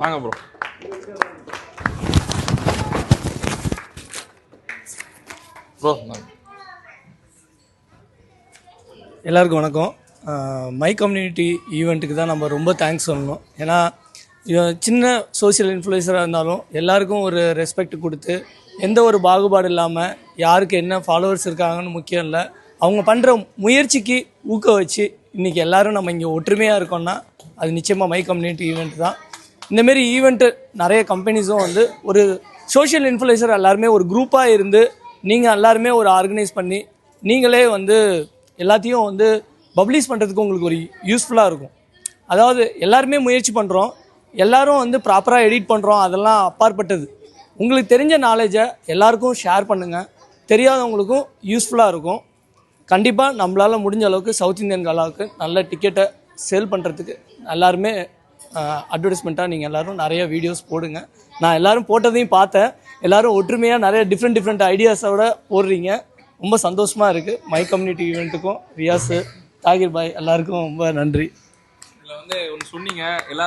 வாங்க bro. Bro எல்லாருக்கும் வணக்கம். மை கம்யூனிட்டி ஈவெண்ட்டுக்கு தான் நம்ம ரொம்ப தேங்க்ஸ் சொல்லணும். ஏன்னா சின்ன சோஷியல் இன்ஃப்ளூயன்சராக இருந்தாலும் எல்லாருக்கும் ஒரு ரெஸ்பெக்ட் கொடுத்து எந்த ஒரு பாகுபாடு இல்லாமல் யாருக்கு என்ன ஃபாலோவர்ஸ் இருக்காங்கன்னு முக்கியம் இல்லை, அவங்க பண்ணுற முயற்சிக்கு ஊக்க வச்சு இன்றைக்கி எல்லோரும் நம்ம இங்கே ஒற்றுமையாக இருக்கோம்னா அது நிச்சயமாக மை கம்யூனிட்டி ஈவெண்ட் தான். இந்தமாரி ஈவெண்ட்டு நிறைய கம்பெனிஸும் வந்து ஒரு சோஷியல் இன்ஃப்ளூயன்சர் எல்லாருமே ஒரு குரூப்பாக இருந்து நீங்கள் எல்லாருமே ஒரு ஆர்கனைஸ் பண்ணி நீங்களே வந்து எல்லாத்தையும் வந்து பப்ளிஷ் பண்ணுறதுக்கு உங்களுக்கு ஒரு யூஸ்ஃபுல்லாக இருக்கும். அதாவது எல்லாருமே முயற்சி பண்ணுறோம், எல்லோரும் வந்து ப்ராப்பராக எடிட் பண்ணுறோம், அதெல்லாம் அப்பாற்பட்டது. உங்களுக்கு தெரிஞ்ச நாலேஜை எல்லாருக்கும் ஷேர் பண்ணுங்கள், தெரியாதவங்களுக்கும் யூஸ்ஃபுல்லாக இருக்கும். கண்டிப்பாக நம்மளால் முடிஞ்ச அளவுக்கு சவுத் இந்தியன் கலாவுக்கு நல்ல டிக்கெட்டை சேல் பண்ணுறதுக்கு எல்லாருமே அட்வர்டைஸ்மெண்ட்டாக நீங்கள் எல்லோரும் நிறைய வீடியோஸ் போடுங்க. நான் எல்லோரும் போட்டதையும் பார்த்தேன், எல்லோரும் ஒற்றுமையாக நிறைய டிஃப்ரெண்ட் ஐடியாஸோட போடுறீங்க. ரொம்ப சந்தோஷமாக இருக்குது. மை கம்யூனிட்டி ஈவெண்ட்டுக்கும் ரியாஸு, தாகிர் பாய் எல்லாருக்கும் ரொம்ப நன்றி. இதில் வந்து ஒன்று சொன்னீங்க, எல்லாரும்